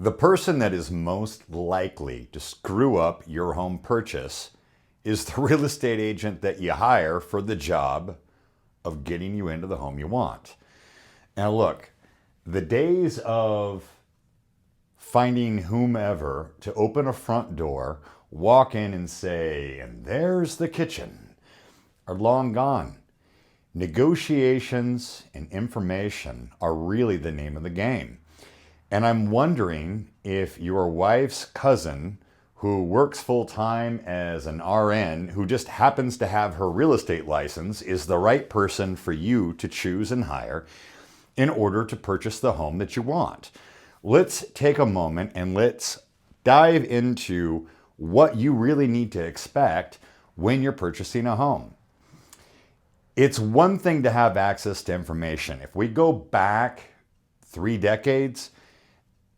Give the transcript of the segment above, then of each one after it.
The person that is most likely to screw up your home purchase is the real estate agent that you hire for the job of getting you into the home you want. Now, look, the days of finding whomever to open a front door, walk in and say, and there's the kitchen, are long gone. Negotiations and information are really the name of the game. And I'm wondering if your wife's cousin, who works full-time as an RN, who just happens to have her real estate license, is the right person for you to choose and hire in order to purchase the home that you want. Let's take a moment and let's dive into what you really need to expect when you're purchasing a home. It's one thing to have access to information. If we go back 3 decades,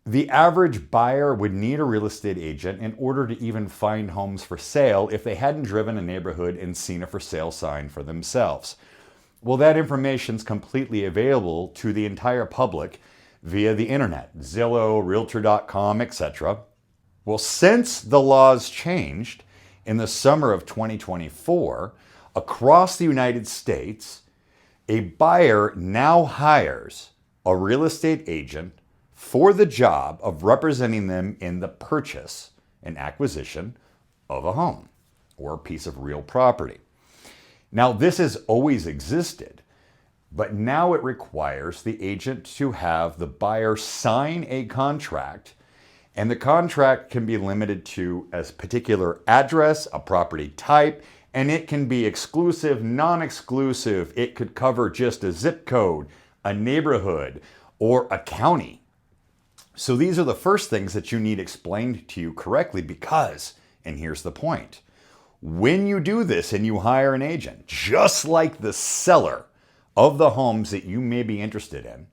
the average buyer would need a real estate agent in order to even find homes for sale if they hadn't driven a neighborhood and seen a for sale sign for themselves. Well, that information is completely available to the entire public via the internet, Zillow, Realtor.com, etc. Well, since the laws changed in the summer of 2024, across the United States, a buyer now hires a real estate agent for the job of representing them in the purchase and acquisition of a home or a piece of real property. Now, this has always existed, but now it requires the agent to have the buyer sign a contract, and the contract can be limited to a particular address, a property type, and it can be exclusive, non-exclusive. It could cover just a zip code, a neighborhood, or a county. So these are the first things that you need explained to you correctly because, and here's the point, when you do this and you hire an agent, just like the seller of the homes that you may be interested in,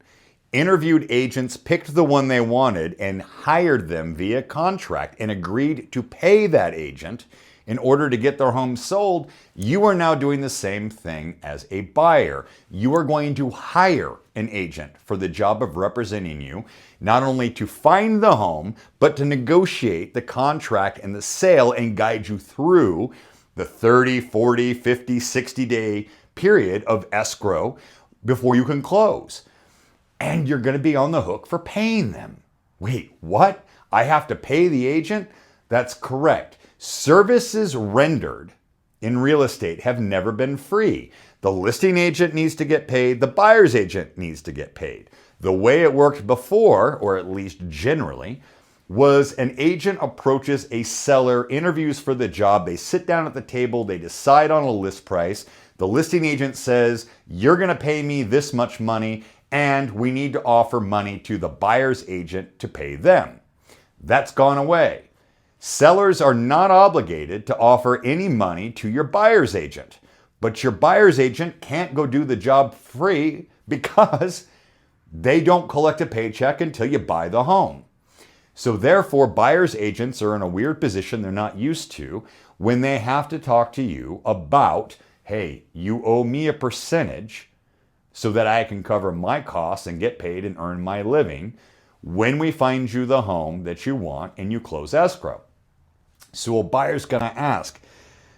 interviewed agents, picked the one they wanted, and hired them via contract and agreed to pay that agent in order to get their home sold, you are now doing the same thing as a buyer. You are going to hire an agent for the job of representing you, not only to find the home, but to negotiate the contract and the sale and guide you through the 30, 40, 50, 60-day period of escrow before you can close. And you're going to be on the hook for paying them. Wait, what? I have to pay the agent? That's correct. Services rendered in real estate have never been free. The listing agent needs to get paid. The buyer's agent needs to get paid. The way it worked before, or at least generally, was an agent approaches a seller, interviews for the job. They sit down at the table. They decide on a list price. The listing agent says, you're going to pay me this much money, and we need to offer money to the buyer's agent to pay them. That's gone away. Sellers are not obligated to offer any money to your buyer's agent, but your buyer's agent can't go do the job free because they don't collect a paycheck until you buy the home. So therefore, buyer's agents are in a weird position they're not used to when they have to talk to you about, hey, you owe me a percentage so that I can cover my costs and get paid and earn my living when we find you the home that you want and you close escrow. So a buyer's going to ask,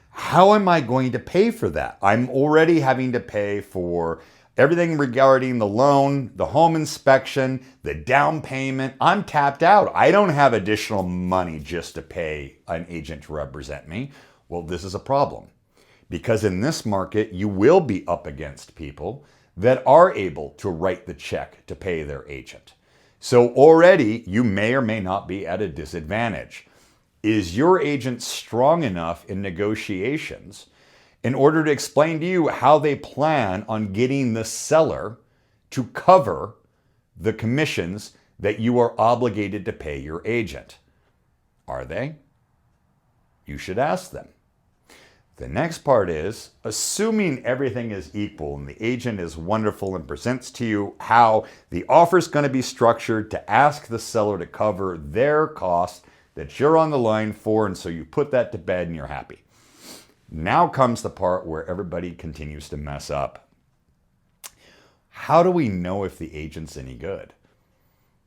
how am I going to pay for that? I'm already having to pay for everything regarding the loan, the home inspection, the down payment. I'm tapped out. I don't have additional money just to pay an agent to represent me. Well, this is a problem because in this market, you will be up against people that are able to write the check to pay their agent. So already you may or may not be at a disadvantage. Is your agent strong enough in negotiations in order to explain to you how they plan on getting the seller to cover the commissions that you are obligated to pay your agent? Are they? You should ask them. The next part is, assuming everything is equal and the agent is wonderful and presents to you how the offer is going to be structured to ask the seller to cover their costs that you're on the line for, and so you put that to bed and you're happy. Now comes the part where everybody continues to mess up. How do we know if the agent's any good?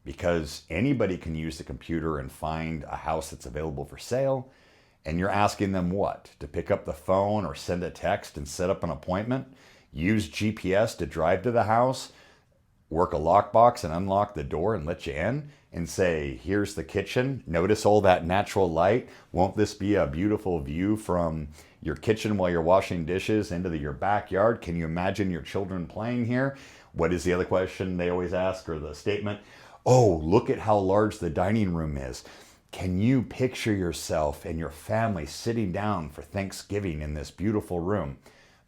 because anybody can use the computer and find a house that's available for sale. And you're asking them what? To pick up the phone or send a text and set up an appointment? Use GPS to drive to the house? Work a lockbox and unlock the door and let you in? And say, here's the kitchen. Notice all that natural light. Won't this be a beautiful view from your kitchen while you're washing dishes into your backyard? Can you imagine your children playing here? What is the other question they always ask, or the statement? Oh, look at how large the dining room is. Can you picture yourself and your family sitting down for Thanksgiving in this beautiful room?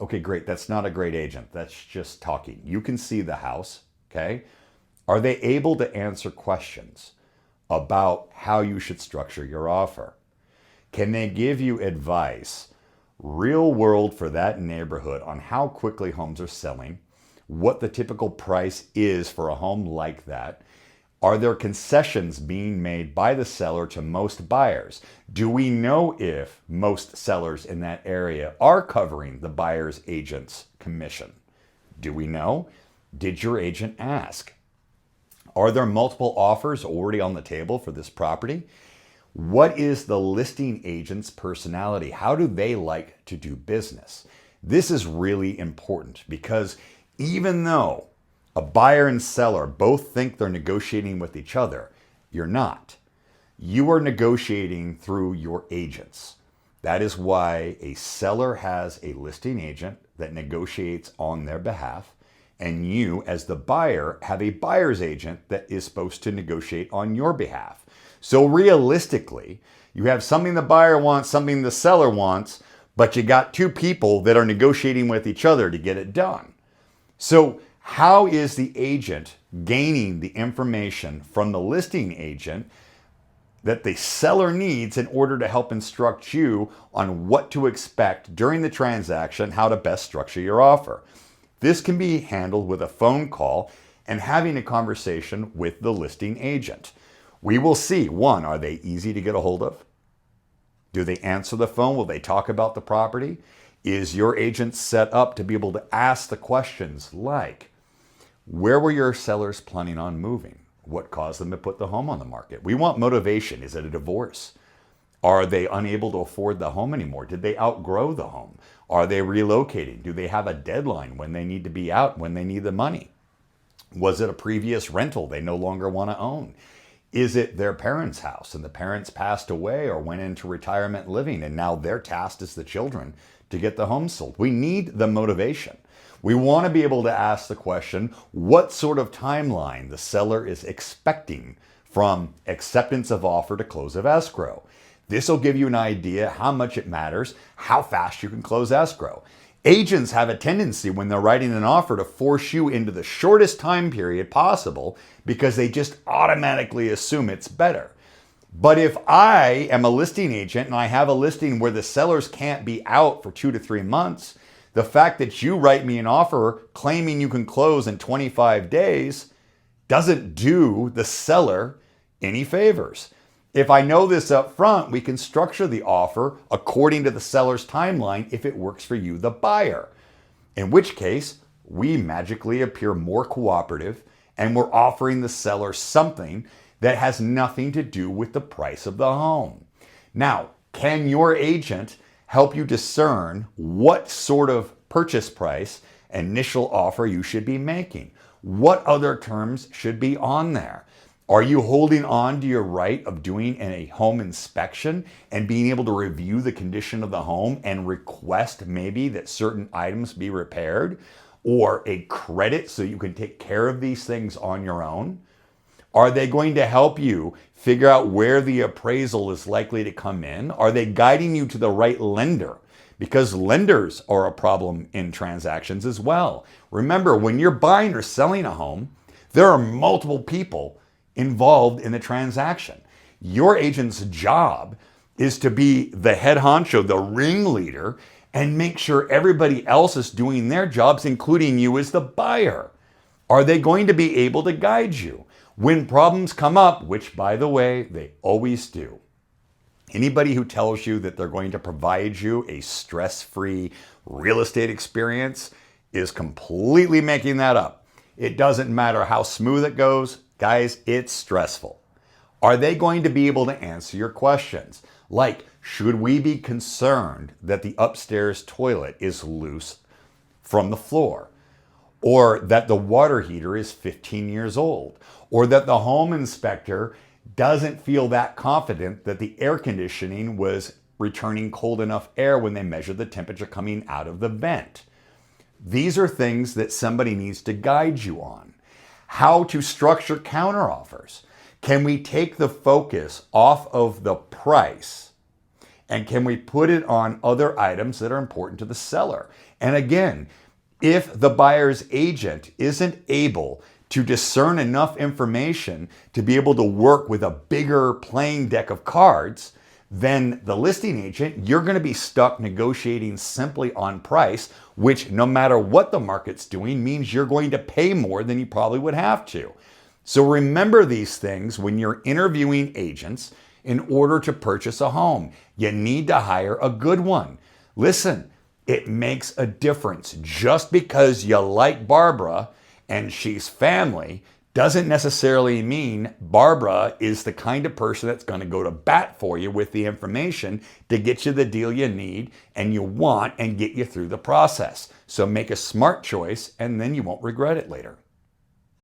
Okay, great. That's not a great agent. That's just talking. You can see the house, okay? Are they able to answer questions about how you should structure your offer? Can they give you advice, real world for that neighborhood, on how quickly homes are selling, what the typical price is for a home like that? Are there concessions being made by the seller to most buyers? Do we know if most sellers in that area are covering the buyer's agent's commission? Do we know? Did your agent ask? Are there multiple offers already on the table for this property? What is the listing agent's personality? How do they like to do business? This is really important, because even though a buyer and seller both think they're negotiating with each other, you're not. You are negotiating through your agents. That is why a seller has a listing agent that negotiates on their behalf, and you, as the buyer, have a buyer's agent that is supposed to negotiate on your behalf. So realistically, you have something the buyer wants, something the seller wants, but you got two people that are negotiating with each other to get it done. So how is the agent gaining the information from the listing agent that the seller needs in order to help instruct you on what to expect during the transaction, how to best structure your offer? This can be handled with a phone call and having a conversation with the listing agent. We will see, one, are they easy to get a hold of? Do they answer the phone? Will they talk about the property? Is your agent set up to be able to ask the questions like, where were your sellers planning on moving? What caused them to put the home on the market? We want motivation. Is it a divorce? Are they unable to afford the home anymore? Did they outgrow the home? Are they relocating? Do they have a deadline when they need to be out, when they need the money? Was it a previous rental they no longer want to own? Is it their parents' house and the parents passed away or went into retirement living and now their task is the children to get the home sold? We need the motivation. We want to be able to ask the question, what sort of timeline the seller is expecting from acceptance of offer to close of escrow. This will give you an idea how much it matters, how fast you can close escrow. Agents have a tendency when they're writing an offer to force you into the shortest time period possible because they just automatically assume it's better. But if I am a listing agent and I have a listing where the sellers can't be out for 2 to 3 months, the fact that you write me an offer claiming you can close in 25 days doesn't do the seller any favors. If I know this up front, we can structure the offer according to the seller's timeline if it works for you, the buyer. In which case, we magically appear more cooperative and we're offering the seller something that has nothing to do with the price of the home. Now, can your agent help you discern what sort of purchase price initial offer you should be making? What other terms should be on there? Are you holding on to your right of doing a home inspection and being able to review the condition of the home and request maybe that certain items be repaired, or a credit so you can take care of these things on your own? Are they going to help you figure out where the appraisal is likely to come in? Are they guiding you to the right lender? Because lenders are a problem in transactions as well. Remember, when you're buying or selling a home, there are multiple people involved in the transaction. Your agent's job is to be the head honcho, the ringleader, and make sure everybody else is doing their jobs, including you as the buyer. Are they going to be able to guide you when problems come up, which, by the way, they always do? Anybody who tells you that they're going to provide you a stress-free real estate experience is completely making that up. It doesn't matter how smooth it goes. Guys, it's stressful. Are they going to be able to answer your questions? Like, should we be concerned that the upstairs toilet is loose from the floor? Or that the water heater is 15 years old? Or that the home inspector doesn't feel that confident that the air conditioning was returning cold enough air when they measured the temperature coming out of the vent? These are things that somebody needs to guide you on. How to structure counteroffers. Can we take the focus off of the price and can we put it on other items that are important to the seller? And again, if the buyer's agent isn't able to discern enough information to be able to work with a bigger playing deck of cards, then the listing agent, you're going to be stuck negotiating simply on price, which no matter what the market's doing means you're going to pay more than you probably would have to. So remember these things when you're interviewing agents in order to purchase a home. You need to hire a good one. Listen, it makes a difference. Just because you like Barbara and she's family doesn't necessarily mean Barbara is the kind of person that's going to go to bat for you with the information to get you the deal you need and you want and get you through the process. So make a smart choice and then you won't regret it later.